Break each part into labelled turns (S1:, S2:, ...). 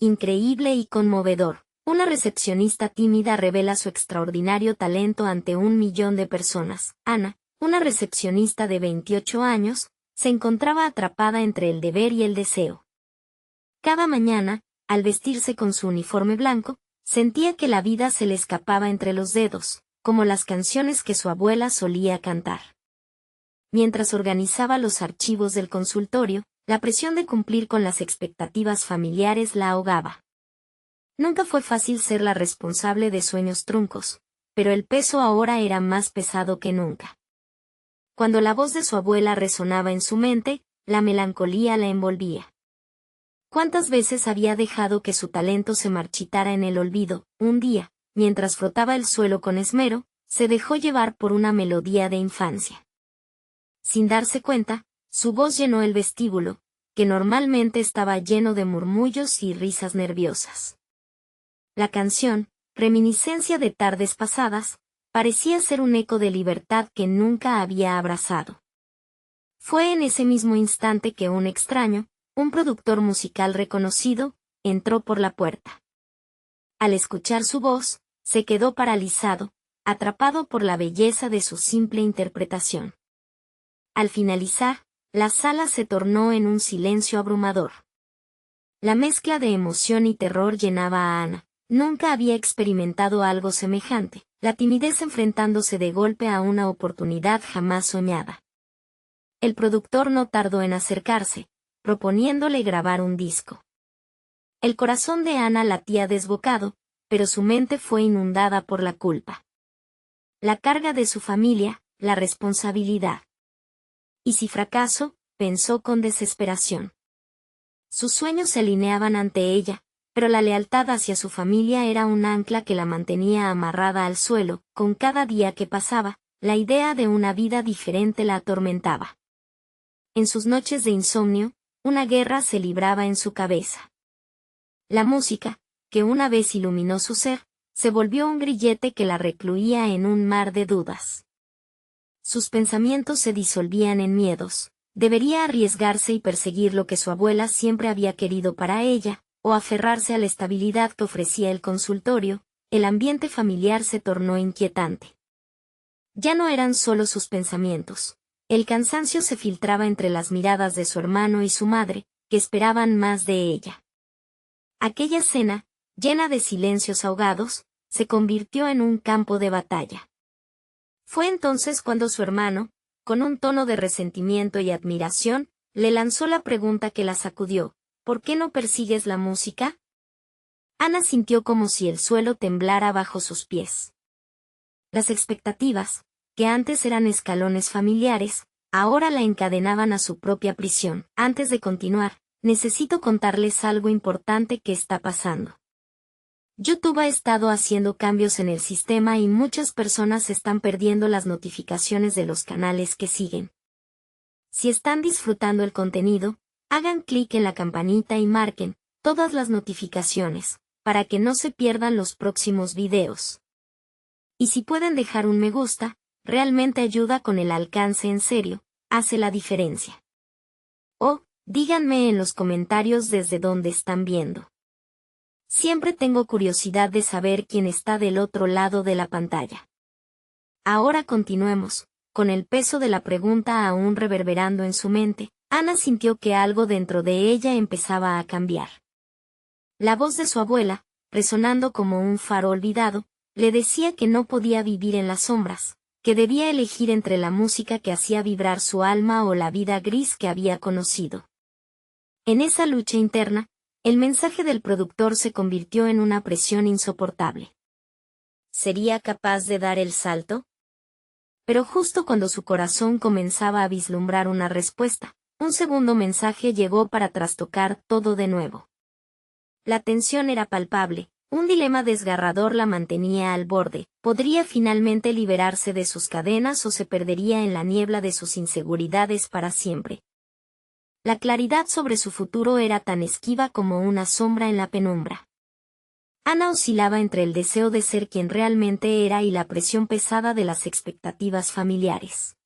S1: increíble y conmovedor. Una recepcionista tímida revela su extraordinario talento ante 1 millón de personas. Ana, una recepcionista de 28 años, se encontraba atrapada entre el deber y el deseo. Cada mañana, al vestirse con su uniforme blanco, sentía que la vida se le escapaba entre los dedos, como las canciones que su abuela solía cantar. Mientras organizaba los archivos del consultorio, la presión de cumplir con las expectativas familiares la ahogaba. Nunca fue fácil ser la responsable de sueños truncos, pero el peso ahora era más pesado que nunca. Cuando la voz de su abuela resonaba en su mente, la melancolía la envolvía. ¿Cuántas veces había dejado que su talento se marchitara en el olvido? Un día, mientras frotaba el suelo con esmero, se dejó llevar por una melodía de infancia. Sin darse cuenta, su voz llenó el vestíbulo, que normalmente estaba lleno de murmullos y risas nerviosas. La canción, reminiscencia de tardes pasadas, parecía ser un eco de libertad que nunca había abrazado. Fue en ese mismo instante que un extraño, un productor musical reconocido, entró por la puerta. Al escuchar su voz, se quedó paralizado, atrapado por la belleza de su simple interpretación. Al finalizar, la sala se tornó en un silencio abrumador. La mezcla de emoción y terror llenaba a Ana. Nunca había experimentado algo semejante, la timidez enfrentándose de golpe a una oportunidad jamás soñada. El productor no tardó en acercarse, proponiéndole grabar un disco. El corazón de Ana latía desbocado, pero su mente fue inundada por la culpa. La carga de su familia, la responsabilidad. ¿Y si fracaso?, pensó con desesperación. Sus sueños se alineaban ante ella, pero la lealtad hacia su familia era un ancla que la mantenía amarrada al suelo. Con cada día que pasaba, la idea de una vida diferente la atormentaba. En sus noches de insomnio, una guerra se libraba en su cabeza. La música, que una vez iluminó su ser, se volvió un grillete que la recluía en un mar de dudas. Sus pensamientos se disolvían en miedos. Debería arriesgarse y perseguir lo que su abuela siempre había querido para ella, o aferrarse a la estabilidad que ofrecía el consultorio. El ambiente familiar se tornó inquietante. Ya no eran solo sus pensamientos. El cansancio se filtraba entre las miradas de su hermano y su madre, que esperaban más de ella. Aquella cena, llena de silencios ahogados, se convirtió en un campo de batalla. Fue entonces cuando su hermano, con un tono de resentimiento y admiración, le lanzó la pregunta que la sacudió: ¿por qué no persigues la música? Ana sintió como si el suelo temblara bajo sus pies. Las expectativas, que antes eran escalones familiares, ahora la encadenaban a su propia prisión. Antes de continuar, necesito contarles algo importante que está pasando. YouTube ha estado haciendo cambios en el sistema y muchas personas están perdiendo las notificaciones de los canales que siguen. Si están disfrutando el contenido, hagan clic en la campanita y marquen todas las notificaciones, para que no se pierdan los próximos videos. Y si pueden dejar un me gusta, realmente ayuda con el alcance. En serio, hace la diferencia. O, díganme en los comentarios desde dónde están viendo. Siempre tengo curiosidad de saber quién está del otro lado de la pantalla. Ahora continuemos, con el peso de la pregunta aún reverberando en su mente. Ana sintió que algo dentro de ella empezaba a cambiar. La voz de su abuela, resonando como un faro olvidado, le decía que no podía vivir en las sombras, que debía elegir entre la música que hacía vibrar su alma o la vida gris que había conocido. En esa lucha interna, el mensaje del productor se convirtió en una presión insoportable. ¿Sería capaz de dar el salto? Pero justo cuando su corazón comenzaba a vislumbrar una respuesta, un segundo mensaje llegó para trastocar todo de nuevo. La tensión era palpable, un dilema desgarrador la mantenía al borde. ¿Podría finalmente liberarse de sus cadenas o se perdería en la niebla de sus inseguridades para siempre? La claridad sobre su futuro era tan esquiva como una sombra en la penumbra. Ana oscilaba entre el deseo de ser quien realmente era y la presión pesada de las expectativas familiares.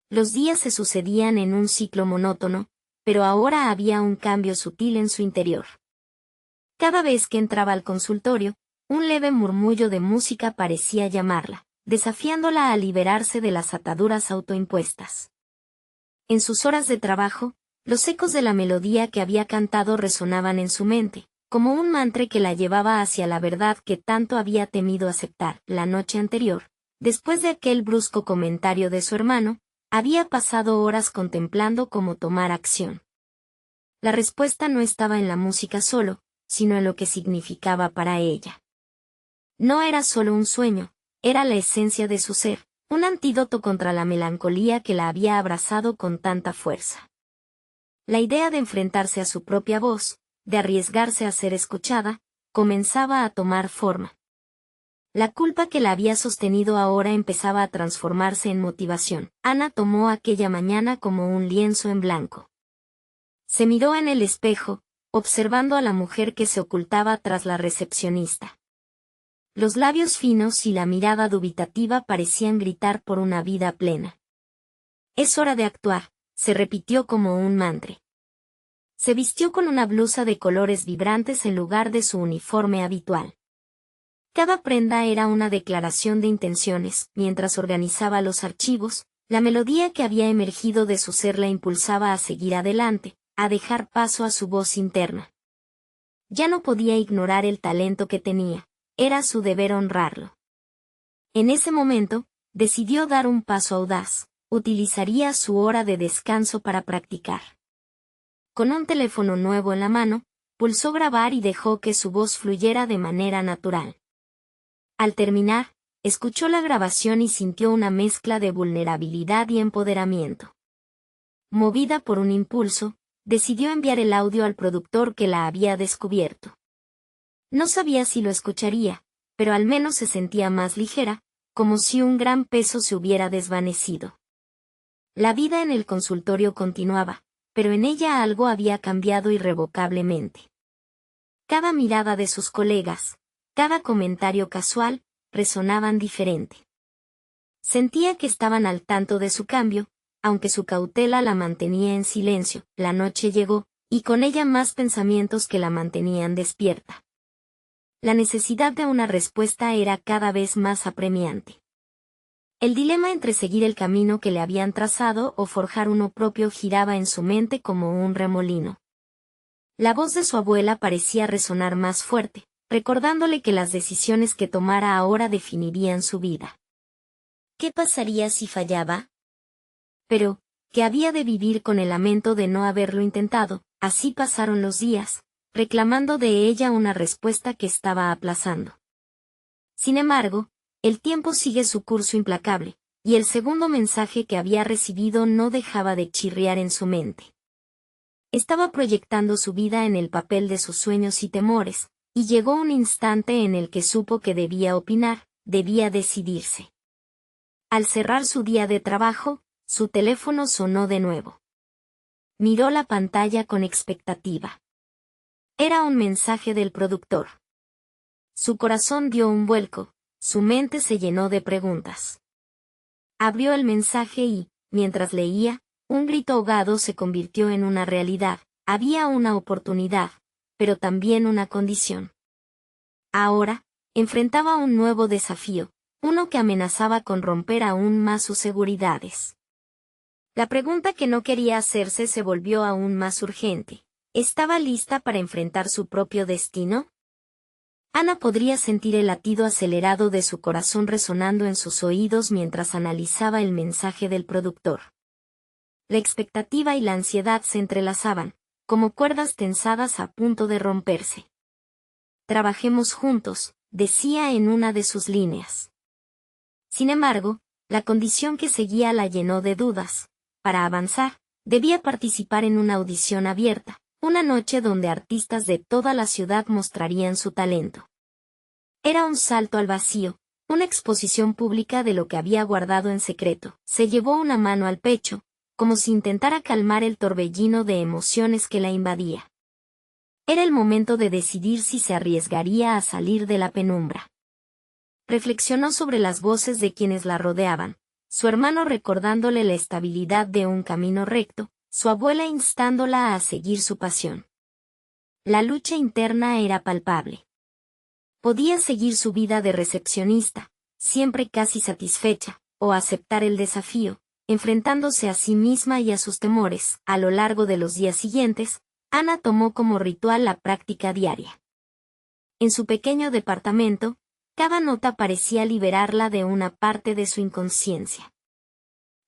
S1: Los días se sucedían en un ciclo monótono, pero ahora había un cambio sutil en su interior. Cada vez que entraba al consultorio, un leve murmullo de música parecía llamarla, desafiándola a liberarse de las ataduras autoimpuestas. En sus horas de trabajo, los ecos de la melodía que había cantado resonaban en su mente, como un mantra que la llevaba hacia la verdad que tanto había temido aceptar. La noche anterior, después de aquel brusco comentario de su hermano, había pasado horas contemplando cómo tomar acción. La respuesta no estaba en la música solo, sino en lo que significaba para ella. No era solo un sueño, era la esencia de su ser, un antídoto contra la melancolía que la había abrazado con tanta fuerza. La idea de enfrentarse a su propia voz, de arriesgarse a ser escuchada, comenzaba a tomar forma. La culpa que la había sostenido ahora empezaba a transformarse en motivación. Ana tomó aquella mañana como un lienzo en blanco. Se miró en el espejo, observando a la mujer que se ocultaba tras la recepcionista. Los labios finos y la mirada dubitativa parecían gritar por una vida plena. Es hora de actuar, se repitió como un mantra. Se vistió con una blusa de colores vibrantes en lugar de su uniforme habitual. Cada prenda era una declaración de intenciones. Mientras organizaba los archivos, la melodía que había emergido de su ser la impulsaba a seguir adelante, a dejar paso a su voz interna. Ya no podía ignorar el talento que tenía, era su deber honrarlo. En ese momento, decidió dar un paso audaz, utilizaría su hora de descanso para practicar. Con un teléfono nuevo en la mano, pulsó grabar y dejó que su voz fluyera de manera natural. Al terminar, escuchó la grabación y sintió una mezcla de vulnerabilidad y empoderamiento. Movida por un impulso, decidió enviar el audio al productor que la había descubierto. No sabía si lo escucharía, pero al menos se sentía más ligera, como si un gran peso se hubiera desvanecido. La vida en el consultorio continuaba, pero en ella algo había cambiado irrevocablemente. Cada mirada de sus colegas, cada comentario casual, resonaban diferente. Sentía que estaban al tanto de su cambio, aunque su cautela la mantenía en silencio. La noche llegó, y con ella más pensamientos que la mantenían despierta. La necesidad de una respuesta era cada vez más apremiante. El dilema entre seguir el camino que le habían trazado o forjar uno propio giraba en su mente como un remolino. La voz de su abuela parecía resonar más fuerte, recordándole que las decisiones que tomara ahora definirían su vida. ¿Qué pasaría si fallaba? Pero, que había de vivir con el lamento de no haberlo intentado. Así pasaron los días, reclamando de ella una respuesta que estaba aplazando. Sin embargo, el tiempo sigue su curso implacable, y el segundo mensaje que había recibido no dejaba de chirriar en su mente. Estaba proyectando su vida en el papel de sus sueños y temores, y llegó un instante en el que supo que debía opinar, debía decidirse. Al cerrar su día de trabajo, su teléfono sonó de nuevo. Miró la pantalla con expectativa. Era un mensaje del productor. Su corazón dio un vuelco, su mente se llenó de preguntas. Abrió el mensaje y, mientras leía, un grito ahogado se convirtió en una realidad. Había una oportunidad, pero también una condición. Ahora, enfrentaba un nuevo desafío, uno que amenazaba con romper aún más sus seguridades. La pregunta que no quería hacerse se volvió aún más urgente. ¿Estaba lista para enfrentar su propio destino? Ana podría sentir el latido acelerado de su corazón resonando en sus oídos mientras analizaba el mensaje del productor. La expectativa y la ansiedad se entrelazaban, como cuerdas tensadas a punto de romperse. Trabajemos juntos, decía en una de sus líneas. Sin embargo, la condición que seguía la llenó de dudas. Para avanzar, debía participar en una audición abierta, una noche donde artistas de toda la ciudad mostrarían su talento. Era un salto al vacío, una exposición pública de lo que había guardado en secreto. Se llevó una mano al pecho, como si intentara calmar el torbellino de emociones que la invadía. Era el momento de decidir si se arriesgaría a salir de la penumbra. Reflexionó sobre las voces de quienes la rodeaban, su hermano recordándole la estabilidad de un camino recto, su abuela instándola a seguir su pasión. La lucha interna era palpable. Podía seguir su vida de recepcionista, siempre casi satisfecha, o aceptar el desafío, enfrentándose a sí misma y a sus temores. A lo largo de los días siguientes, Ana tomó como ritual la práctica diaria. En su pequeño departamento, cada nota parecía liberarla de una parte de su inconsciencia.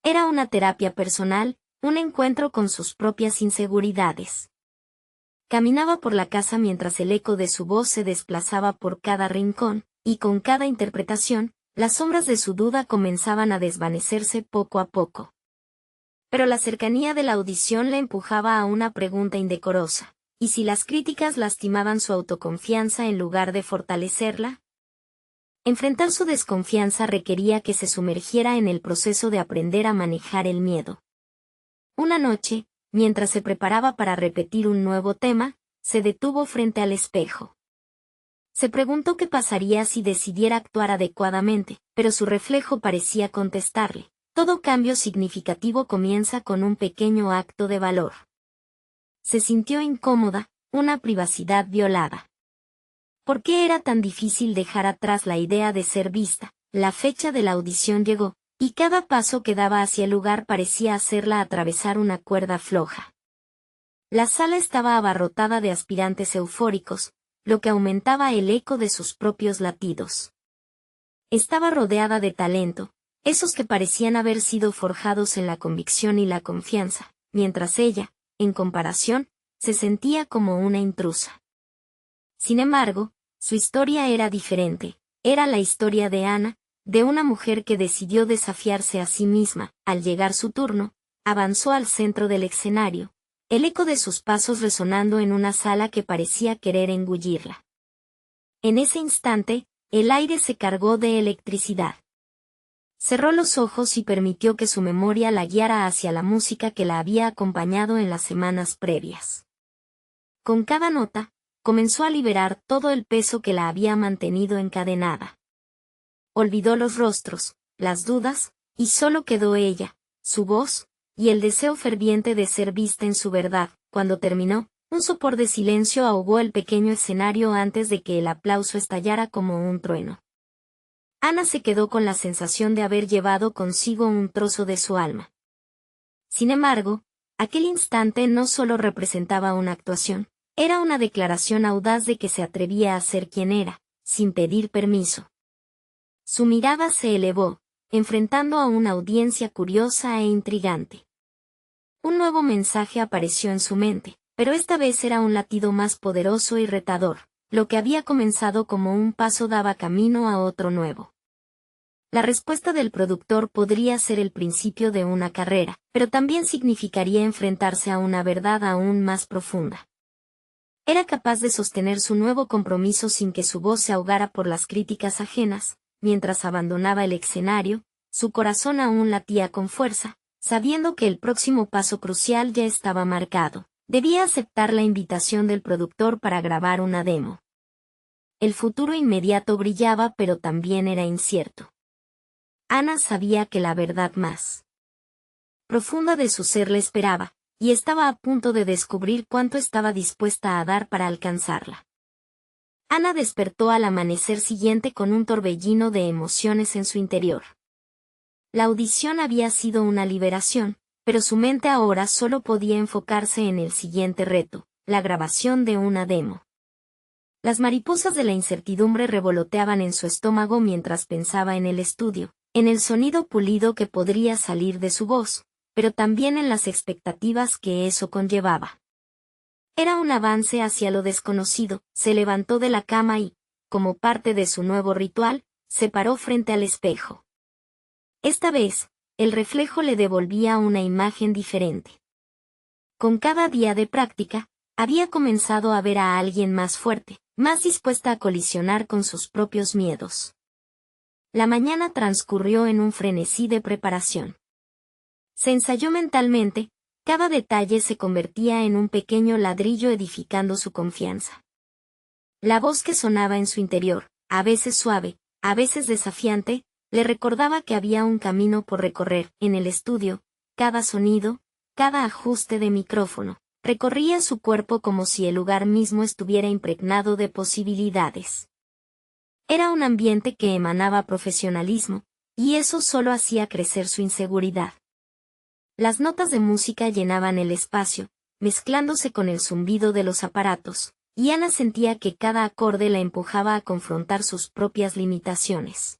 S1: Era una terapia personal, un encuentro con sus propias inseguridades. Caminaba por la casa mientras el eco de su voz se desplazaba por cada rincón, y con cada interpretación, las sombras de su duda comenzaban a desvanecerse poco a poco. Pero la cercanía de la audición le empujaba a una pregunta indecorosa. ¿Y si las críticas lastimaban su autoconfianza en lugar de fortalecerla? Enfrentar su desconfianza requería que se sumergiera en el proceso de aprender a manejar el miedo. Una noche, mientras se preparaba para repetir un nuevo tema, se detuvo frente al espejo. Se preguntó qué pasaría si decidiera actuar adecuadamente, pero su reflejo parecía contestarle. Todo cambio significativo comienza con un pequeño acto de valor. Se sintió incómoda, una privacidad violada. ¿Por qué era tan difícil dejar atrás la idea de ser vista? La fecha de la audición llegó, y cada paso que daba hacia el lugar parecía hacerla atravesar una cuerda floja. La sala estaba abarrotada de aspirantes eufóricos, lo que aumentaba el eco de sus propios latidos. Estaba rodeada de talento, esos que parecían haber sido forjados en la convicción y la confianza, mientras ella, en comparación, se sentía como una intrusa. Sin embargo, su historia era diferente. Era la historia de Ana, de una mujer que decidió desafiarse a sí misma. Al llegar su turno, avanzó al centro del escenario, el eco de sus pasos resonando en una sala que parecía querer engullirla. En ese instante, el aire se cargó de electricidad. Cerró los ojos y permitió que su memoria la guiara hacia la música que la había acompañado en las semanas previas. Con cada nota, comenzó a liberar todo el peso que la había mantenido encadenada. Olvidó los rostros, las dudas, y solo quedó ella, su voz, y el deseo ferviente de ser vista en su verdad. Cuando terminó, un sopor de silencio ahogó el pequeño escenario antes de que el aplauso estallara como un trueno. Ana se quedó con la sensación de haber llevado consigo un trozo de su alma. Sin embargo, aquel instante no solo representaba una actuación, era una declaración audaz de que se atrevía a ser quien era, sin pedir permiso. Su mirada se elevó, enfrentando a una audiencia curiosa e intrigante. Un nuevo mensaje apareció en su mente, pero esta vez era un latido más poderoso y retador. Lo que había comenzado como un paso daba camino a otro nuevo. La respuesta del productor podría ser el principio de una carrera, pero también significaría enfrentarse a una verdad aún más profunda. Era capaz de sostener su nuevo compromiso sin que su voz se ahogara por las críticas ajenas. Mientras abandonaba el escenario, su corazón aún latía con fuerza, sabiendo que el próximo paso crucial ya estaba marcado. Debía aceptar la invitación del productor para grabar una demo. El futuro inmediato brillaba, pero también era incierto. Ana sabía que la verdad más profunda de su ser le esperaba, y estaba a punto de descubrir cuánto estaba dispuesta a dar para alcanzarla. Ana despertó al amanecer siguiente con un torbellino de emociones en su interior. La audición había sido una liberación, pero su mente ahora solo podía enfocarse en el siguiente reto, la grabación de una demo. Las mariposas de la incertidumbre revoloteaban en su estómago mientras pensaba en el estudio, en el sonido pulido que podría salir de su voz, pero también en las expectativas que eso conllevaba. Era un avance hacia lo desconocido. Se levantó de la cama y, como parte de su nuevo ritual, se paró frente al espejo. Esta vez, el reflejo le devolvía una imagen diferente. Con cada día de práctica, había comenzado a ver a alguien más fuerte, más dispuesta a colisionar con sus propios miedos. La mañana transcurrió en un frenesí de preparación. Se ensayó mentalmente, cada detalle se convertía en un pequeño ladrillo edificando su confianza. La voz que sonaba en su interior, a veces suave, a veces desafiante, le recordaba que había un camino por recorrer. En el estudio, cada sonido, cada ajuste de micrófono, recorría su cuerpo como si el lugar mismo estuviera impregnado de posibilidades. Era un ambiente que emanaba profesionalismo, y eso solo hacía crecer su inseguridad. Las notas de música llenaban el espacio, mezclándose con el zumbido de los aparatos, y Ana sentía que cada acorde la empujaba a confrontar sus propias limitaciones.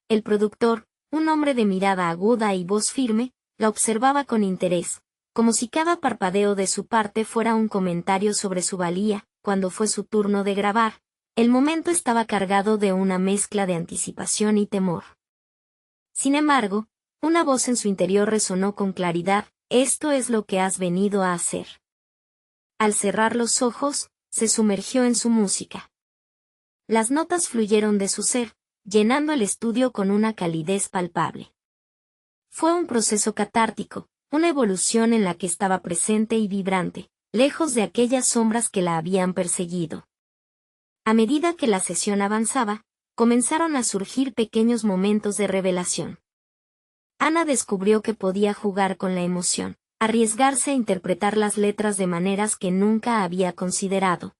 S1: El productor, un hombre de mirada aguda y voz firme, la observaba con interés, como si cada parpadeo de su parte fuera un comentario sobre su valía. Cuando fue su turno de grabar, el momento estaba cargado de una mezcla de anticipación y temor. Sin embargo, una voz en su interior resonó con claridad: «Esto es lo que has venido a hacer». Al cerrar los ojos, se sumergió en su música. Las notas fluyeron de su ser, llenando el estudio con una calidez palpable. Fue un proceso catártico, una evolución en la que estaba presente y vibrante, lejos de aquellas sombras que la habían perseguido. A medida que la sesión avanzaba, comenzaron a surgir pequeños momentos de revelación. Ana descubrió que podía jugar con la emoción, arriesgarse a interpretar las letras de maneras que nunca había considerado.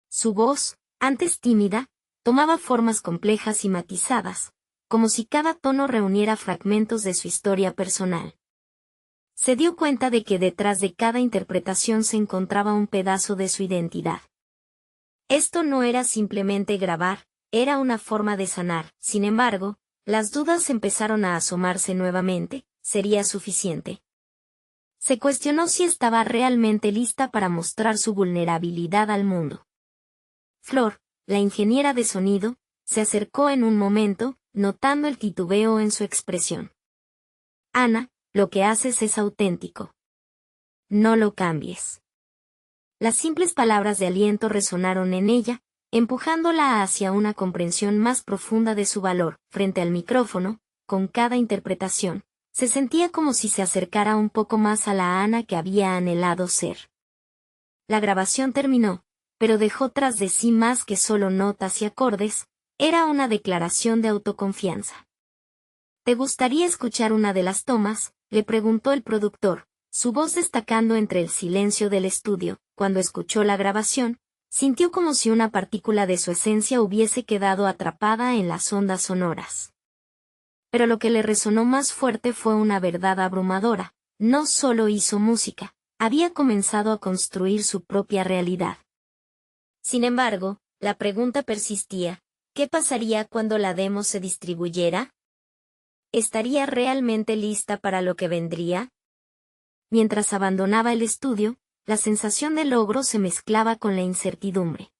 S1: Su voz, antes tímida, tomaba formas complejas y matizadas, como si cada tono reuniera fragmentos de su historia personal. Se dio cuenta de que detrás de cada interpretación se encontraba un pedazo de su identidad. Esto no era simplemente grabar, era una forma de sanar. Sin embargo, las dudas empezaron a asomarse nuevamente. ¿Sería suficiente? Se cuestionó si estaba realmente lista para mostrar su vulnerabilidad al mundo. Flor, la ingeniera de sonido, se acercó en un momento, notando el titubeo en su expresión. «Ana, lo que haces es auténtico. No lo cambies». Las simples palabras de aliento resonaron en ella, empujándola hacia una comprensión más profunda de su valor. Frente al micrófono, con cada interpretación, se sentía como si se acercara un poco más a la Ana que había anhelado ser. La grabación terminó, pero dejó tras de sí más que solo notas y acordes. Era una declaración de autoconfianza. «¿Te gustaría escuchar una de las tomas?», le preguntó el productor, su voz destacando entre el silencio del estudio. Cuando escuchó la grabación, sintió como si una partícula de su esencia hubiese quedado atrapada en las ondas sonoras. Pero lo que le resonó más fuerte fue una verdad abrumadora: no solo hizo música, había comenzado a construir su propia realidad. Sin embargo, la pregunta persistía: ¿qué pasaría cuando la demo se distribuyera? ¿Estaría realmente lista para lo que vendría? Mientras abandonaba el estudio, la sensación de logro se mezclaba con la incertidumbre.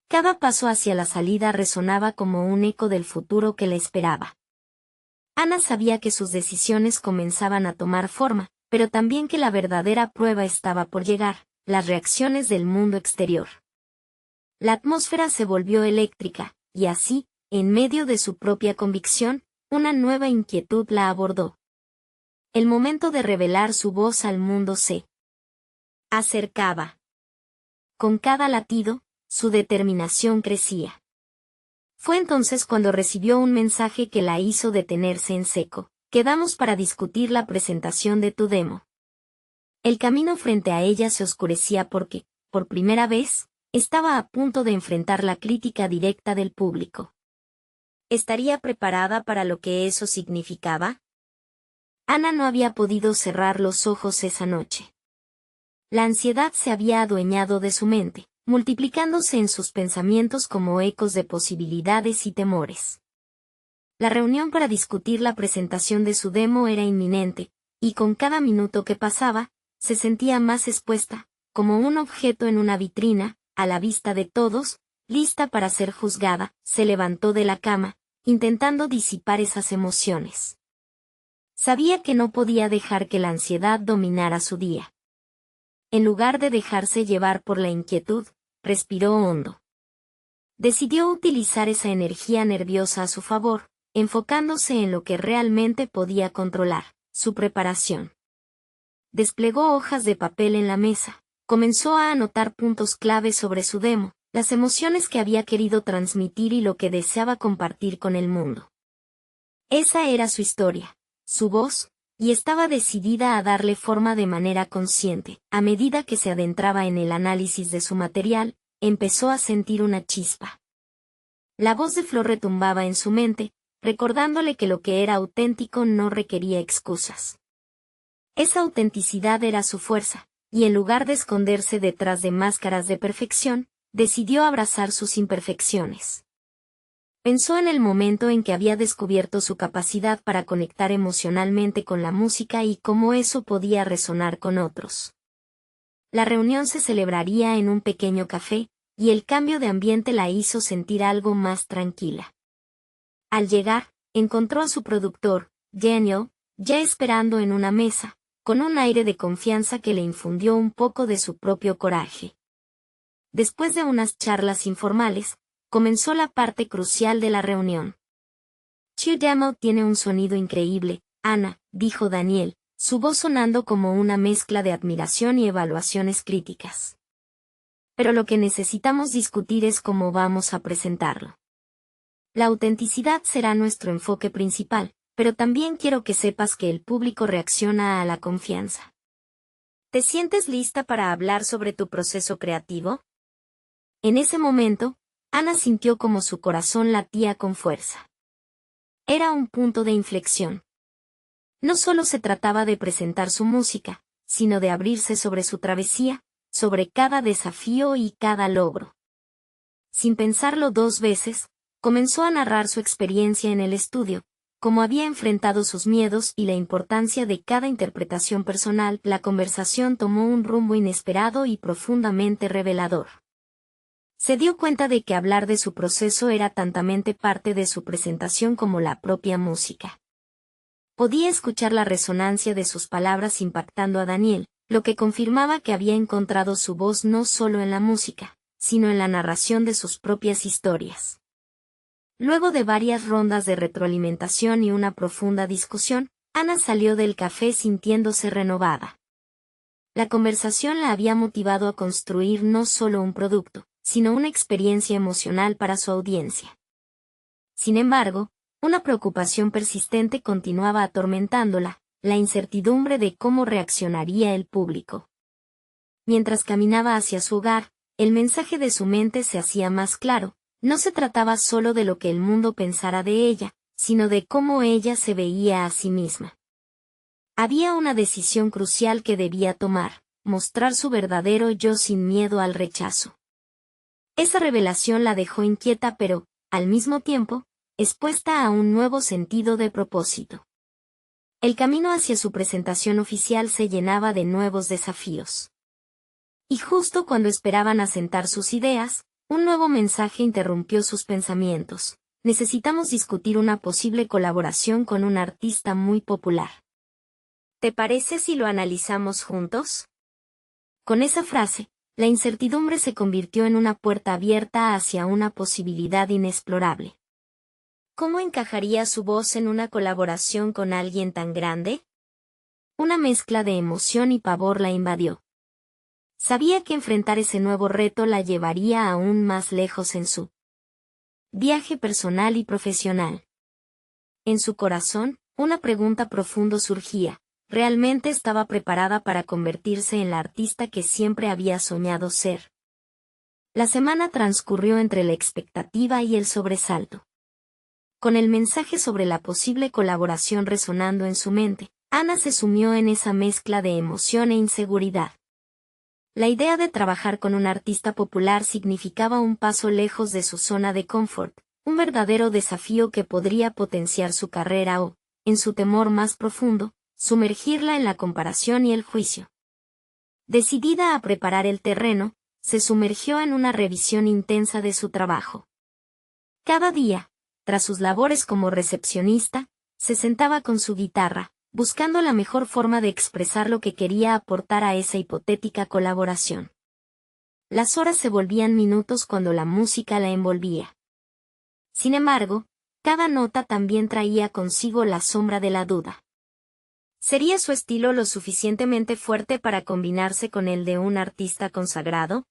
S1: Cada paso hacia la salida resonaba como un eco del futuro que le esperaba. Ana sabía que sus decisiones comenzaban a tomar forma, pero también que la verdadera prueba estaba por llegar: las reacciones del mundo exterior. La atmósfera se volvió eléctrica, y así, en medio de su propia convicción, una nueva inquietud la abordó. El momento de revelar su voz al mundo se acercaba. Con cada latido, su determinación crecía. Fue entonces cuando recibió un mensaje que la hizo detenerse en seco: «Quedamos para discutir la presentación de tu demo». El camino frente a ella se oscurecía porque, por primera vez, estaba a punto de enfrentar la crítica directa del público. ¿Estaría preparada para lo que eso significaba? Ana no había podido cerrar los ojos esa noche. La ansiedad se había adueñado de su mente, multiplicándose en sus pensamientos como ecos de posibilidades y temores. La reunión para discutir la presentación de su demo era inminente, y con cada minuto que pasaba, se sentía más expuesta, como un objeto en una vitrina, a la vista de todos, lista para ser juzgada. Se levantó de la cama, intentando disipar esas emociones. Sabía que no podía dejar que la ansiedad dominara su día. En lugar de dejarse llevar por la inquietud, respiró hondo. Decidió utilizar esa energía nerviosa a su favor, enfocándose en lo que realmente podía controlar: su preparación. Desplegó hojas de papel en la mesa, comenzó a anotar puntos clave sobre su demo, las emociones que había querido transmitir y lo que deseaba compartir con el mundo. Esa era su historia, su voz, y estaba decidida a darle forma de manera consciente. A medida que se adentraba en el análisis de su material, empezó a sentir una chispa. La voz de Flor retumbaba en su mente, recordándole que lo que era auténtico no requería excusas. Esa autenticidad era su fuerza, y en lugar de esconderse detrás de máscaras de perfección, decidió abrazar sus imperfecciones. Pensó en el momento en que había descubierto su capacidad para conectar emocionalmente con la música y cómo eso podía resonar con otros. La reunión se celebraría en un pequeño café, y el cambio de ambiente la hizo sentir algo más tranquila. Al llegar, encontró a su productor, Daniel, ya esperando en una mesa, con un aire de confianza que le infundió un poco de su propio coraje. Después de unas charlas informales, comenzó la parte crucial de la reunión. "Tu demo tiene un sonido increíble, Ana", dijo Daniel, su voz sonando como una mezcla de admiración y evaluaciones críticas. "Pero lo que necesitamos discutir es cómo vamos a presentarlo. La autenticidad será nuestro enfoque principal, pero también quiero que sepas que el público reacciona a la confianza. ¿Te sientes lista para hablar sobre tu proceso creativo?". En ese momento, Ana sintió como su corazón latía con fuerza. Era un punto de inflexión. No solo se trataba de presentar su música, sino de abrirse sobre su travesía, sobre cada desafío y cada logro. Sin pensarlo dos veces, comenzó a narrar su experiencia en el estudio, cómo había enfrentado sus miedos y la importancia de cada interpretación personal. La conversación tomó un rumbo inesperado y profundamente revelador. Se dio cuenta de que hablar de su proceso era tantamente parte de su presentación como la propia música. Podía escuchar la resonancia de sus palabras impactando a Daniel, lo que confirmaba que había encontrado su voz no solo en la música, sino en la narración de sus propias historias. Luego de varias rondas de retroalimentación y una profunda discusión, Ana salió del café sintiéndose renovada. La conversación la había motivado a construir no solo un producto, sino una experiencia emocional para su audiencia. Sin embargo, una preocupación persistente continuaba atormentándola, la incertidumbre de cómo reaccionaría el público. Mientras caminaba hacia su hogar, el mensaje de su mente se hacía más claro. No se trataba solo de lo que el mundo pensara de ella, sino de cómo ella se veía a sí misma. Había una decisión crucial que debía tomar: mostrar su verdadero yo sin miedo al rechazo. Esa revelación la dejó inquieta pero, al mismo tiempo, expuesta a un nuevo sentido de propósito. El camino hacia su presentación oficial se llenaba de nuevos desafíos. Y justo cuando esperaban asentar sus ideas, un nuevo mensaje interrumpió sus pensamientos: necesitamos discutir una posible colaboración con un artista muy popular. ¿Te parece si lo analizamos juntos? Con esa frase, la incertidumbre se convirtió en una puerta abierta hacia una posibilidad inexplorable. ¿Cómo encajaría su voz en una colaboración con alguien tan grande? Una mezcla de emoción y pavor la invadió. Sabía que enfrentar ese nuevo reto la llevaría aún más lejos en su viaje personal y profesional. En su corazón, una pregunta profunda surgía: ¿realmente estaba preparada para convertirse en la artista que siempre había soñado ser? La semana transcurrió entre la expectativa y el sobresalto. Con el mensaje sobre la posible colaboración resonando en su mente, Ana se sumió en esa mezcla de emoción e inseguridad. La idea de trabajar con un artista popular significaba un paso lejos de su zona de confort, un verdadero desafío que podría potenciar su carrera o, en su temor más profundo, sumergirla en la comparación y el juicio. Decidida a preparar el terreno, se sumergió en una revisión intensa de su trabajo. Cada día, tras sus labores como recepcionista, se sentaba con su guitarra, buscando la mejor forma de expresar lo que quería aportar a esa hipotética colaboración. Las horas se volvían minutos cuando la música la envolvía. Sin embargo, cada nota también traía consigo la sombra de la duda. ¿Sería su estilo lo suficientemente fuerte para combinarse con el de un artista consagrado?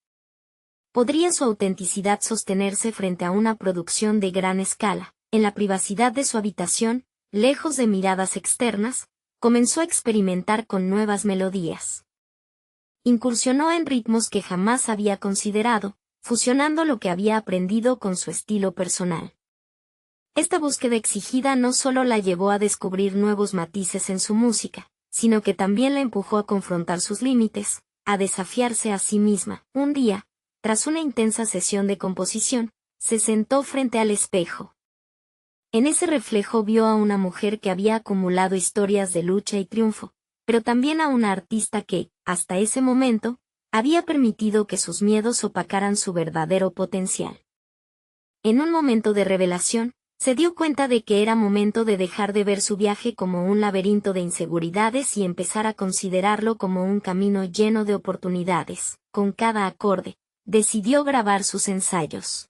S1: ¿Podría su autenticidad sostenerse frente a una producción de gran escala, en la privacidad de su habitación, lejos de miradas externas? comenzó a experimentar con nuevas melodías. Incursionó en ritmos que jamás había considerado, fusionando lo que había aprendido con su estilo personal. Esta búsqueda exigida no solo la llevó a descubrir nuevos matices en su música, sino que también la empujó a confrontar sus límites, a desafiarse a sí misma. Un día, tras una intensa sesión de composición, se sentó frente al espejo. En ese reflejo vio a una mujer que había acumulado historias de lucha y triunfo, pero también a una artista que, hasta ese momento, había permitido que sus miedos opacaran su verdadero potencial. En un momento de revelación, se dio cuenta de que era momento de dejar de ver su viaje como un laberinto de inseguridades y empezar a considerarlo como un camino lleno de oportunidades. Con cada acorde, decidió grabar sus ensayos.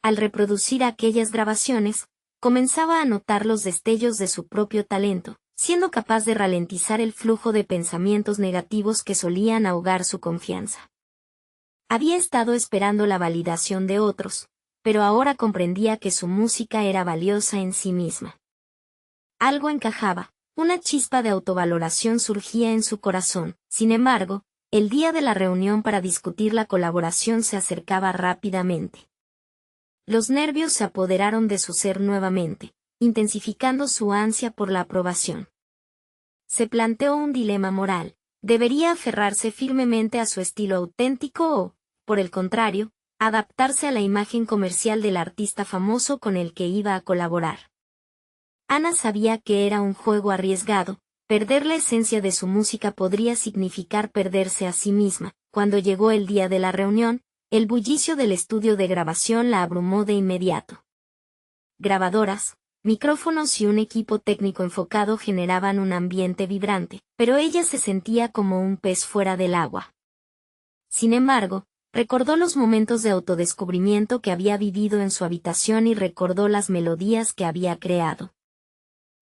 S1: Al reproducir aquellas grabaciones, comenzaba a notar los destellos de su propio talento, siendo capaz de ralentizar el flujo de pensamientos negativos que solían ahogar su confianza. Había estado esperando la validación de otros, pero ahora comprendía que su música era valiosa en sí misma. Algo encajaba, una chispa de autovaloración surgía en su corazón. Sin embargo, el día de la reunión para discutir la colaboración se acercaba rápidamente. Los nervios se apoderaron de su ser nuevamente, intensificando su ansia por la aprobación. Se planteó un dilema moral: ¿debería aferrarse firmemente a su estilo auténtico o, por el contrario, adaptarse a la imagen comercial del artista famoso con el que iba a colaborar? Ana sabía que era un juego arriesgado. Perder la esencia de su música podría significar perderse a sí misma. Cuando llegó el día de la reunión, el bullicio del estudio de grabación la abrumó de inmediato. Grabadoras, micrófonos y un equipo técnico enfocado generaban un ambiente vibrante, pero ella se sentía como un pez fuera del agua. Sin embargo, recordó los momentos de autodescubrimiento que había vivido en su habitación y recordó las melodías que había creado.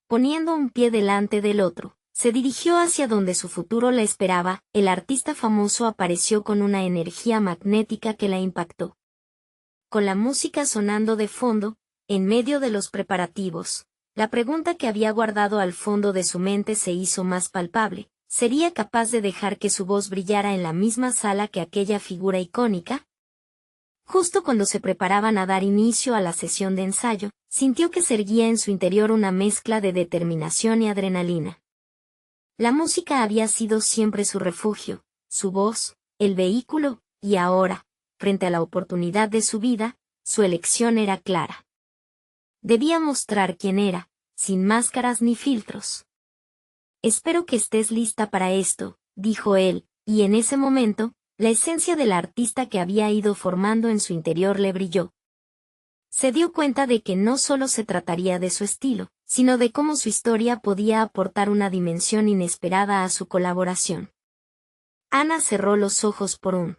S1: Poniendo un pie delante del otro, se dirigió hacia donde su futuro la esperaba. El artista famoso apareció con una energía magnética que la impactó. Con la música sonando de fondo, en medio de los preparativos, la pregunta que había guardado al fondo de su mente se hizo más palpable: ¿sería capaz de dejar que su voz brillara en la misma sala que aquella figura icónica? Justo cuando se preparaban a dar inicio a la sesión de ensayo, sintió que se erguía en su interior una mezcla de determinación y adrenalina. La música había sido siempre su refugio, su voz, el vehículo, y ahora, frente a la oportunidad de su vida, su elección era clara. Debía mostrar quién era, sin máscaras ni filtros. «Espero que estés lista para esto», dijo él, y en ese momento, la esencia del artista que había ido formando en su interior le brilló. Se dio cuenta de que no solo se trataría de su estilo, sino de cómo su historia podía aportar una dimensión inesperada a su colaboración. Ana cerró los ojos por un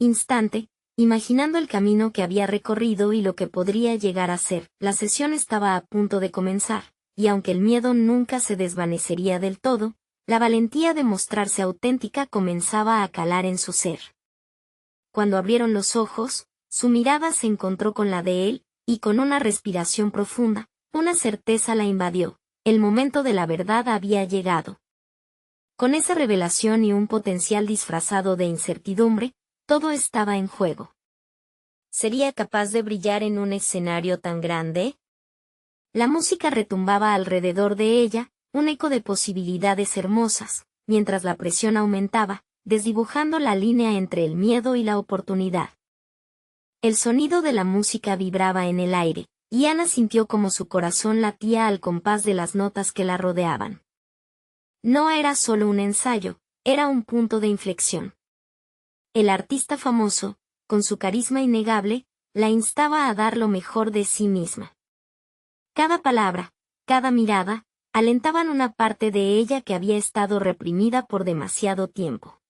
S1: instante, imaginando el camino que había recorrido y lo que podría llegar a ser. La sesión estaba a punto de comenzar, y aunque el miedo nunca se desvanecería del todo, la valentía de mostrarse auténtica comenzaba a calar en su ser. Cuando abrieron los ojos, su mirada se encontró con la de él, y con una respiración profunda, una certeza la invadió: el momento de la verdad había llegado. Con esa revelación y un potencial disfrazado de incertidumbre, todo estaba en juego. ¿Sería capaz de brillar en un escenario tan grande? La música retumbaba alrededor de ella, un eco de posibilidades hermosas, mientras la presión aumentaba, desdibujando la línea entre el miedo y la oportunidad. El sonido de la música vibraba en el aire, y Ana sintió como su corazón latía al compás de las notas que la rodeaban. No era solo un ensayo, era un punto de inflexión. El artista famoso, con su carisma innegable, la instaba a dar lo mejor de sí misma. Cada palabra, cada mirada, alentaban una parte de ella que había estado reprimida por demasiado tiempo.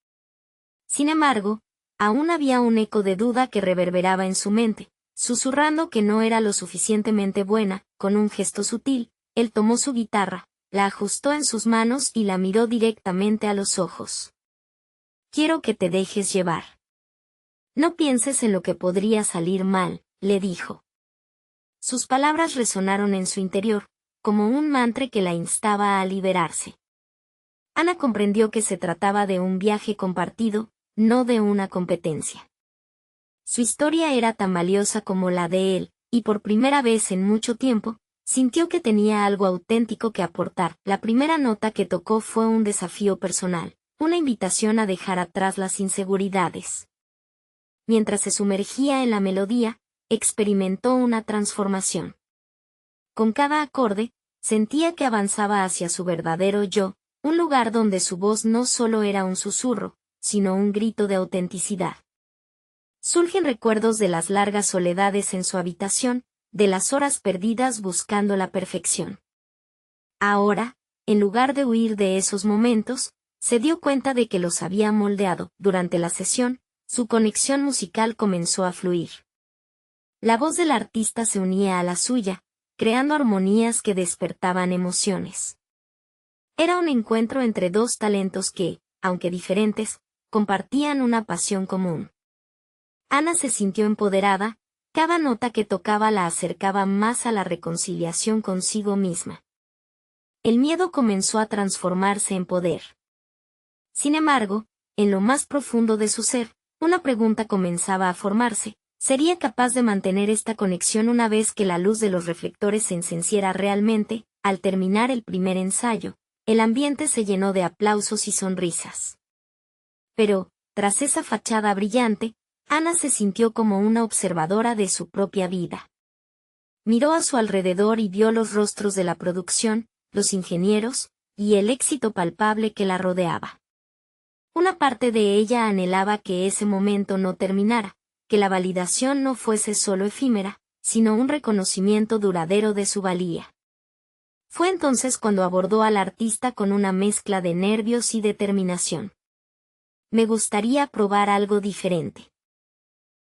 S1: Sin embargo, aún había un eco de duda que reverberaba en su mente, susurrando que no era lo suficientemente buena. Con un gesto sutil, él tomó su guitarra, la ajustó en sus manos y la miró directamente a los ojos. «Quiero que te dejes llevar. No pienses en lo que podría salir mal», le dijo. Sus palabras resonaron en su interior, como un mantra que la instaba a liberarse. Ana comprendió que se trataba de un viaje compartido, no de una competencia. Su historia era tan valiosa como la de él, y por primera vez en mucho tiempo, sintió que tenía algo auténtico que aportar. La primera nota que tocó fue un desafío personal, una invitación a dejar atrás las inseguridades. Mientras se sumergía en la melodía, experimentó una transformación. Con cada acorde, sentía que avanzaba hacia su verdadero yo, un lugar donde su voz no solo era un susurro, sino un grito de autenticidad. Surgen recuerdos de las largas soledades en su habitación, de las horas perdidas buscando la perfección. Ahora, en lugar de huir de esos momentos, se dio cuenta de que los había moldeado. Durante la sesión, su conexión musical comenzó a fluir. La voz del artista se unía a la suya, creando armonías que despertaban emociones. Era un encuentro entre dos talentos que, aunque diferentes, compartían una pasión común. Ana se sintió empoderada, cada nota que tocaba la acercaba más a la reconciliación consigo misma. El miedo comenzó a transformarse en poder. Sin embargo, en lo más profundo de su ser, una pregunta comenzaba a formarse: ¿sería capaz de mantener esta conexión una vez que la luz de los reflectores se encendiera realmente? Al terminar el primer ensayo, el ambiente se llenó de aplausos y sonrisas. Pero, tras esa fachada brillante, Ana se sintió como una observadora de su propia vida. Miró a su alrededor y vio los rostros de la producción, los ingenieros, y el éxito palpable que la rodeaba. Una parte de ella anhelaba que ese momento no terminara, que la validación no fuese solo efímera, sino un reconocimiento duradero de su valía. Fue entonces cuando abordó al artista con una mezcla de nervios y determinación. Me gustaría probar algo diferente.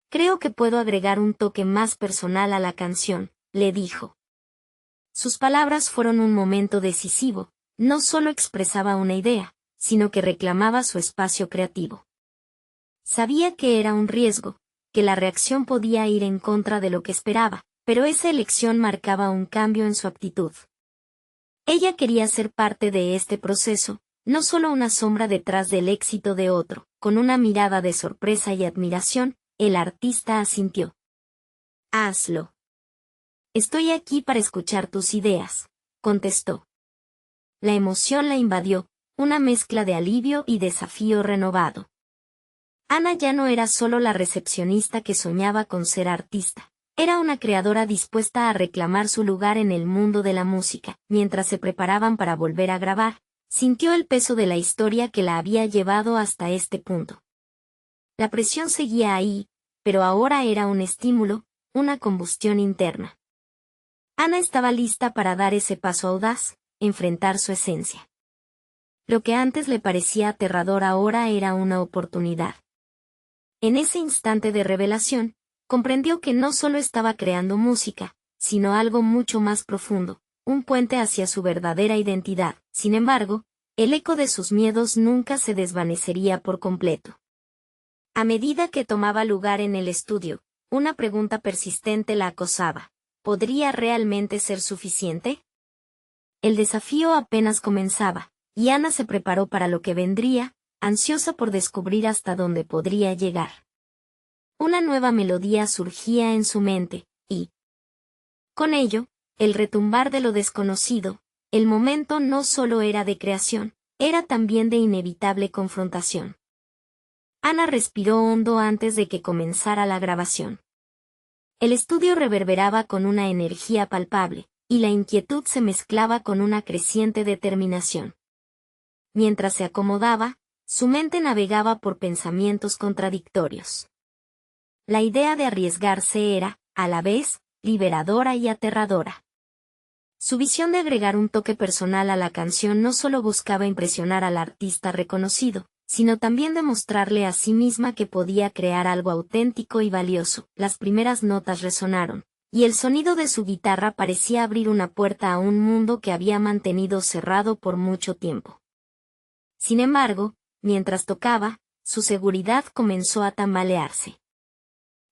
S1: Creo que puedo agregar un toque más personal a la canción, le dijo. Sus palabras fueron un momento decisivo, no solo expresaba una idea, sino que reclamaba su espacio creativo. Sabía que era un riesgo, que la reacción podía ir en contra de lo que esperaba, pero esa elección marcaba un cambio en su actitud. Ella quería ser parte de este proceso, no solo una sombra detrás del éxito de otro. Con una mirada de sorpresa y admiración, el artista asintió. Hazlo. Estoy aquí para escuchar tus ideas, contestó. La emoción la invadió, una mezcla de alivio y desafío renovado. Ana ya no era solo la recepcionista que soñaba con ser artista. Era una creadora dispuesta a reclamar su lugar en el mundo de la música. Mientras se preparaban para volver a grabar, sintió el peso de la historia que la había llevado hasta este punto. La presión seguía ahí, pero ahora era un estímulo, una combustión interna. Ana estaba lista para dar ese paso audaz, enfrentar su esencia. Lo que antes le parecía aterrador ahora era una oportunidad. En ese instante de revelación, comprendió que no solo estaba creando música, sino algo mucho más profundo, un puente hacia su verdadera identidad. Sin embargo, el eco de sus miedos nunca se desvanecería por completo. A medida que tomaba lugar en el estudio, una pregunta persistente la acosaba. ¿Podría realmente ser suficiente? El desafío apenas comenzaba, y Ana se preparó para lo que vendría, ansiosa por descubrir hasta dónde podría llegar. Una nueva melodía surgía en su mente, y, con ello, el retumbar de lo desconocido. El momento no solo era de creación, era también de inevitable confrontación. Ana respiró hondo antes de que comenzara la grabación. El estudio reverberaba con una energía palpable, y la inquietud se mezclaba con una creciente determinación. Mientras se acomodaba, su mente navegaba por pensamientos contradictorios. La idea de arriesgarse era, a la vez, liberadora y aterradora. Su visión de agregar un toque personal a la canción no solo buscaba impresionar al artista reconocido, sino también demostrarle a sí misma que podía crear algo auténtico y valioso. Las primeras notas resonaron, y el sonido de su guitarra parecía abrir una puerta a un mundo que había mantenido cerrado por mucho tiempo. Sin embargo, mientras tocaba, su seguridad comenzó a tambalearse.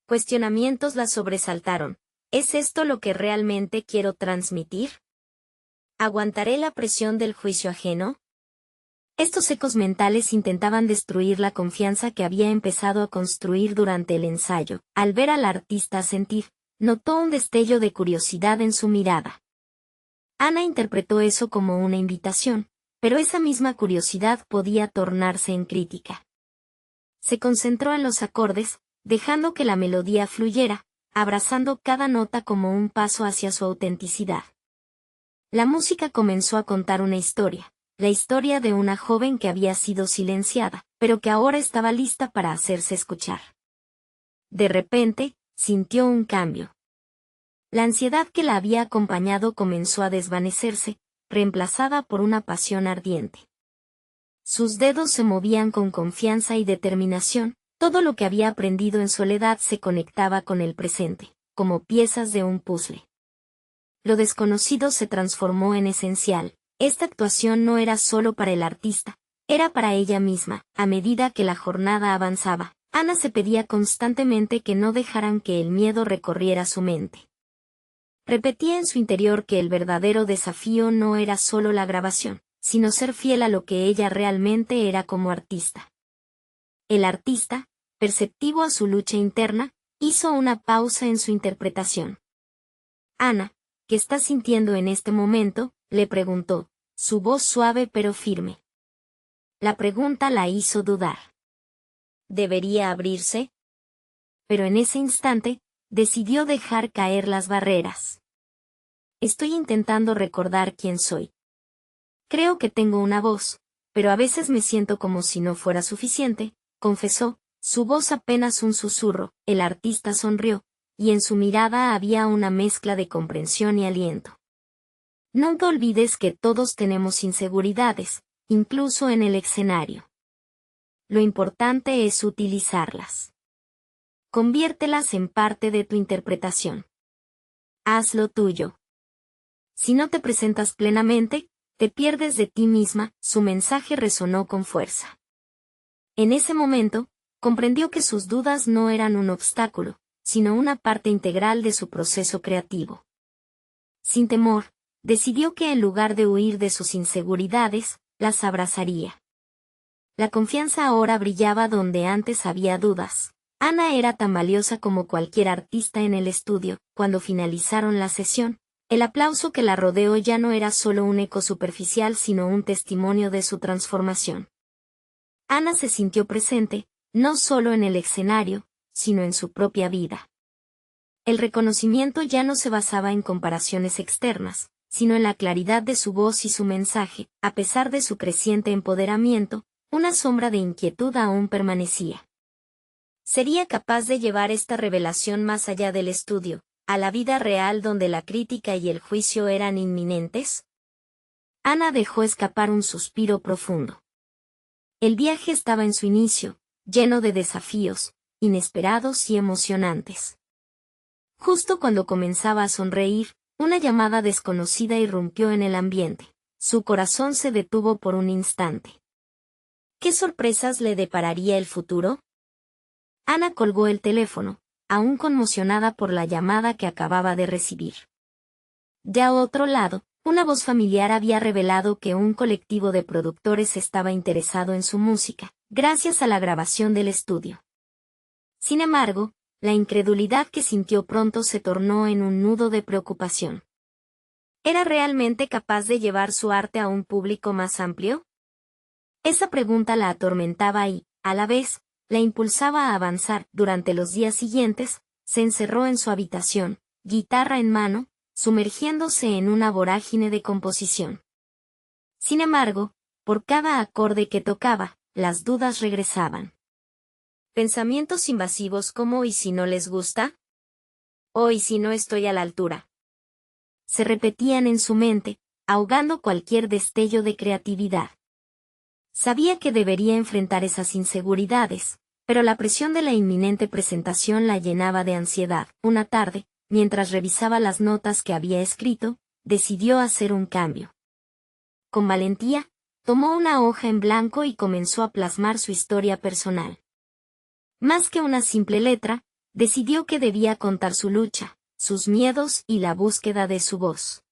S1: Cuestionamientos la sobresaltaron. ¿Es esto lo que realmente quiero transmitir? ¿Aguantaré la presión del juicio ajeno? Estos ecos mentales intentaban destruir la confianza que había empezado a construir durante el ensayo. Al ver al artista asentir, notó un destello de curiosidad en su mirada. Ana interpretó eso como una invitación, pero esa misma curiosidad podía tornarse en crítica. Se concentró en los acordes, dejando que la melodía fluyera, abrazando cada nota como un paso hacia su autenticidad. La música comenzó a contar una historia, la historia de una joven que había sido silenciada, pero que ahora estaba lista para hacerse escuchar. De repente, sintió un cambio. La ansiedad que la había acompañado comenzó a desvanecerse, reemplazada por una pasión ardiente. Sus dedos se movían con confianza y determinación, todo lo que había aprendido en soledad se conectaba con el presente, como piezas de un puzzle. Lo desconocido se transformó en esencial. Esta actuación no era solo para el artista, era para ella misma. A medida que la jornada avanzaba, Ana se pedía constantemente que no dejaran que el miedo recorriera su mente. Repetía en su interior que el verdadero desafío no era solo la grabación, sino ser fiel a lo que ella realmente era como artista. El artista, perceptivo a su lucha interna, hizo una pausa en su interpretación. Ana, ¿qué estás sintiendo en este momento?, le preguntó, su voz suave pero firme. La pregunta la hizo dudar. ¿Debería abrirse? Pero en ese instante, decidió dejar caer las barreras. Estoy intentando recordar quién soy. Creo que tengo una voz, pero a veces me siento como si no fuera suficiente, confesó, su voz apenas un susurro. El artista sonrió, y en su mirada había una mezcla de comprensión y aliento. Nunca olvides que todos tenemos inseguridades, incluso en el escenario. Lo importante es utilizarlas. Conviértelas en parte de tu interpretación. Haz lo tuyo. Si no te presentas plenamente, te pierdes de ti misma. Su mensaje resonó con fuerza. En ese momento, comprendió que sus dudas no eran un obstáculo, sino una parte integral de su proceso creativo. Sin temor, decidió que en lugar de huir de sus inseguridades, las abrazaría. La confianza ahora brillaba donde antes había dudas. Ana era tan valiosa como cualquier artista en el estudio. Cuando finalizaron la sesión, el aplauso que la rodeó ya no era solo un eco superficial sino un testimonio de su transformación. Ana se sintió presente, no solo en el escenario, sino en su propia vida. El reconocimiento ya no se basaba en comparaciones externas, sino en la claridad de su voz y su mensaje. A pesar de su creciente empoderamiento, una sombra de inquietud aún permanecía. ¿Sería capaz de llevar esta revelación más allá del estudio, a la vida real donde la crítica y el juicio eran inminentes? Ana dejó escapar un suspiro profundo. El viaje estaba en su inicio, lleno de desafíos, inesperados y emocionantes. Justo cuando comenzaba a sonreír, una llamada desconocida irrumpió en el ambiente. Su corazón se detuvo por un instante. ¿Qué sorpresas le depararía el futuro? Ana colgó el teléfono, aún conmocionada por la llamada que acababa de recibir. De a otro lado, una voz familiar había revelado que un colectivo de productores estaba interesado en su música, gracias a la grabación del estudio. Sin embargo, la incredulidad que sintió pronto se tornó en un nudo de preocupación. ¿Era realmente capaz de llevar su arte a un público más amplio? Esa pregunta la atormentaba y, a la vez, la impulsaba a avanzar. Durante los días siguientes, se encerró en su habitación, guitarra en mano, sumergiéndose en una vorágine de composición. Sin embargo, por cada acorde que tocaba, las dudas regresaban. Pensamientos invasivos como ¿y si no les gusta? ¿O y si no estoy a la altura? Se repetían en su mente, ahogando cualquier destello de creatividad. Sabía que debería enfrentar esas inseguridades, pero la presión de la inminente presentación la llenaba de ansiedad. Una tarde, mientras revisaba las notas que había escrito, decidió hacer un cambio. Con valentía, tomó una hoja en blanco y comenzó a plasmar su historia personal. Más que una simple letra, decidió que debía contar su lucha, sus miedos y la búsqueda de su voz.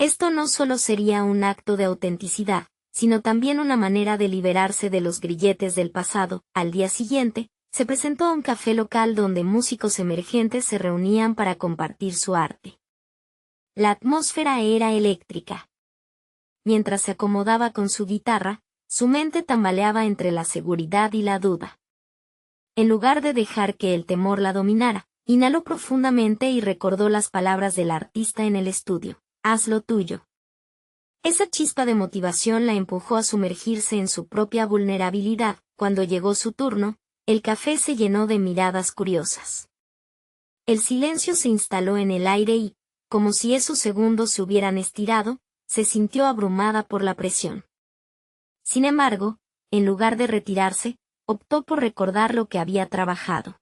S1: Esto no solo sería un acto de autenticidad, sino también una manera de liberarse de los grilletes del pasado. Al día siguiente, se presentó a un café local donde músicos emergentes se reunían para compartir su arte. La atmósfera era eléctrica. Mientras se acomodaba con su guitarra, su mente tambaleaba entre la seguridad y la duda. En lugar de dejar que el temor la dominara, inhaló profundamente y recordó las palabras del artista en el estudio: haz lo tuyo. Esa chispa de motivación la empujó a sumergirse en su propia vulnerabilidad. Cuando llegó su turno, el café se llenó de miradas curiosas. El silencio se instaló en el aire y, como si esos segundos se hubieran estirado, se sintió abrumada por la presión. Sin embargo, en lugar de retirarse, optó por recordar lo que había trabajado.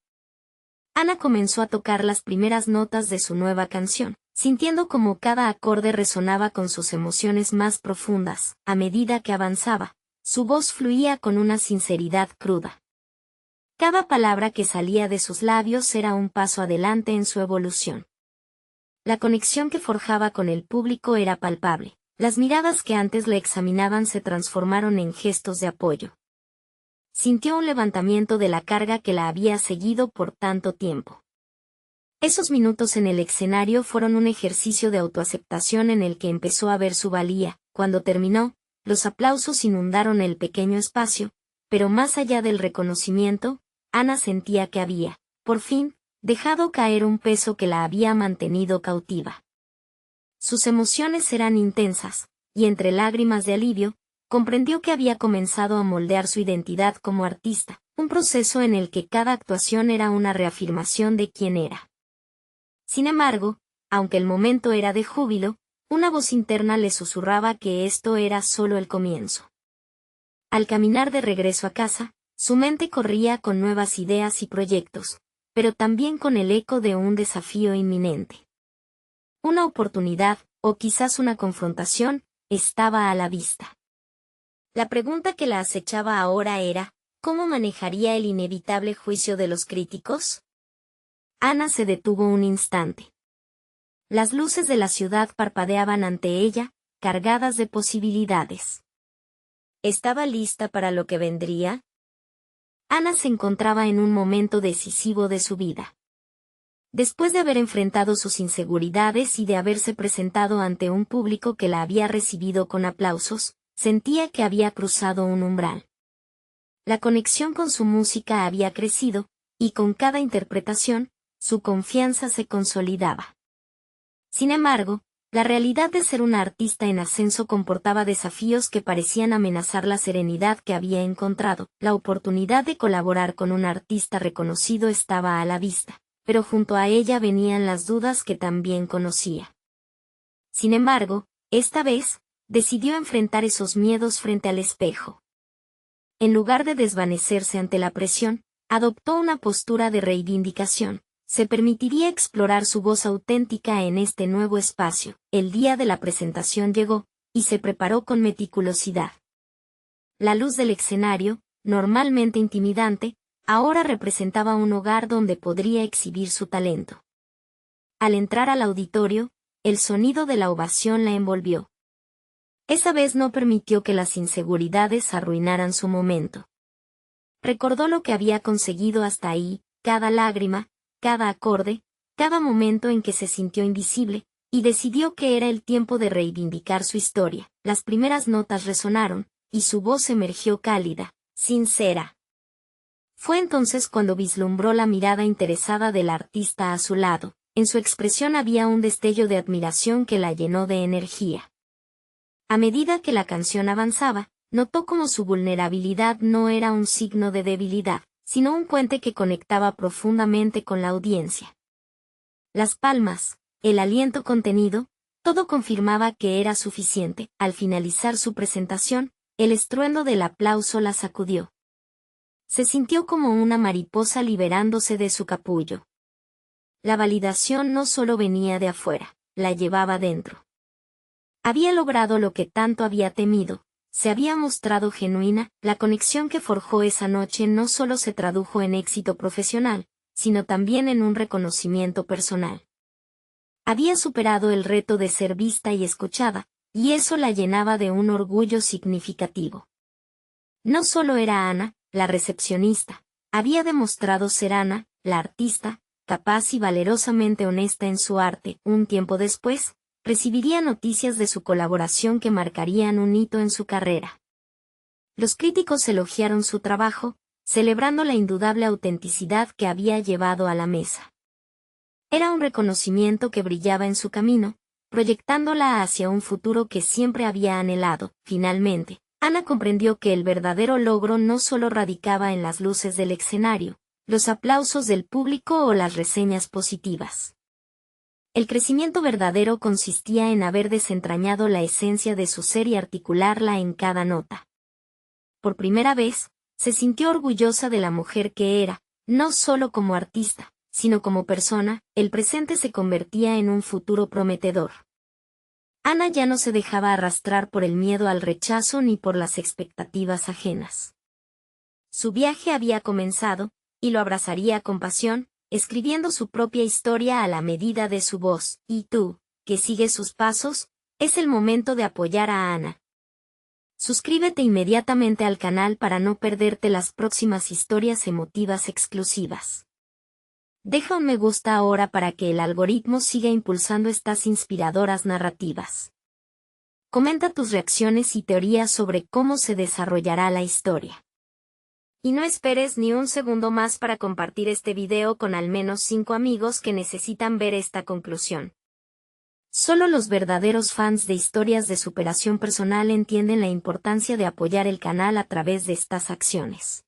S1: Ana comenzó a tocar las primeras notas de su nueva canción, sintiendo como cada acorde resonaba con sus emociones más profundas. A medida que avanzaba, su voz fluía con una sinceridad cruda. Cada palabra que salía de sus labios era un paso adelante en su evolución. La conexión que forjaba con el público era palpable. Las miradas que antes le examinaban se transformaron en gestos de apoyo. Sintió un levantamiento de la carga que la había seguido por tanto tiempo. Esos minutos en el escenario fueron un ejercicio de autoaceptación en el que empezó a ver su valía. Cuando terminó, los aplausos inundaron el pequeño espacio, pero más allá del reconocimiento, Ana sentía que había, por fin, dejado caer un peso que la había mantenido cautiva. Sus emociones eran intensas, y entre lágrimas de alivio, comprendió que había comenzado a moldear su identidad como artista, un proceso en el que cada actuación era una reafirmación de quién era. Sin embargo, aunque el momento era de júbilo, una voz interna le susurraba que esto era solo el comienzo. Al caminar de regreso a casa, su mente corría con nuevas ideas y proyectos, pero también con el eco de un desafío inminente. Una oportunidad, o quizás una confrontación, estaba a la vista. La pregunta que la acechaba ahora era, ¿cómo manejaría el inevitable juicio de los críticos? Ana se detuvo un instante. Las luces de la ciudad parpadeaban ante ella, cargadas de posibilidades. ¿Estaba lista para lo que vendría? Ana se encontraba en un momento decisivo de su vida. Después de haber enfrentado sus inseguridades y de haberse presentado ante un público que la había recibido con aplausos, sentía que había cruzado un umbral. La conexión con su música había crecido, y con cada interpretación, su confianza se consolidaba. Sin embargo, la realidad de ser una artista en ascenso comportaba desafíos que parecían amenazar la serenidad que había encontrado. La oportunidad de colaborar con un artista reconocido estaba a la vista, pero junto a ella venían las dudas que también conocía. Sin embargo, esta vez, decidió enfrentar esos miedos frente al espejo. En lugar de desvanecerse ante la presión, adoptó una postura de reivindicación. Se permitiría explorar su voz auténtica en este nuevo espacio. El día de la presentación llegó, y se preparó con meticulosidad. La luz del escenario, normalmente intimidante, ahora representaba un hogar donde podría exhibir su talento. Al entrar al auditorio, el sonido de la ovación la envolvió. Esa vez no permitió que las inseguridades arruinaran su momento. Recordó lo que había conseguido hasta ahí, cada lágrima, cada acorde, cada momento en que se sintió invisible, y decidió que era el tiempo de reivindicar su historia. Las primeras notas resonaron, y su voz emergió cálida, sincera. Fue entonces cuando vislumbró la mirada interesada del artista a su lado. En su expresión había un destello de admiración que la llenó de energía. A medida que la canción avanzaba, notó como su vulnerabilidad no era un signo de debilidad, sino un puente que conectaba profundamente con la audiencia. Las palmas, el aliento contenido, todo confirmaba que era suficiente. Al finalizar su presentación, el estruendo del aplauso la sacudió. Se sintió como una mariposa liberándose de su capullo. La validación no solo venía de afuera, la llevaba dentro. Había logrado lo que tanto había temido. Se había mostrado genuina. La conexión que forjó esa noche no solo se tradujo en éxito profesional, sino también en un reconocimiento personal. Había superado el reto de ser vista y escuchada, y eso la llenaba de un orgullo significativo. No solo era Ana, la recepcionista, había demostrado ser Ana, la artista, capaz y valerosamente honesta en su arte. Un tiempo después, recibiría noticias de su colaboración que marcarían un hito en su carrera. Los críticos elogiaron su trabajo, celebrando la indudable autenticidad que había llevado a la mesa. Era un reconocimiento que brillaba en su camino, proyectándola hacia un futuro que siempre había anhelado. Finalmente, Ana comprendió que el verdadero logro no solo radicaba en las luces del escenario, los aplausos del público o las reseñas positivas. El crecimiento verdadero consistía en haber desentrañado la esencia de su ser y articularla en cada nota. Por primera vez, se sintió orgullosa de la mujer que era, no solo como artista, sino como persona. El presente se convertía en un futuro prometedor. Ana ya no se dejaba arrastrar por el miedo al rechazo ni por las expectativas ajenas. Su viaje había comenzado, y lo abrazaría con pasión, escribiendo su propia historia a la medida de su voz. Y tú, que sigues sus pasos, es el momento de apoyar a Ana. Suscríbete inmediatamente al canal para no perderte las próximas historias emotivas exclusivas. Deja un me gusta ahora para que el algoritmo siga impulsando estas inspiradoras narrativas. Comenta tus reacciones y teorías sobre cómo se desarrollará la historia. Y no esperes ni un segundo más para compartir este video con al menos 5 amigos que necesitan ver esta conclusión. Solo los verdaderos fans de historias de superación personal entienden la importancia de apoyar el canal a través de estas acciones.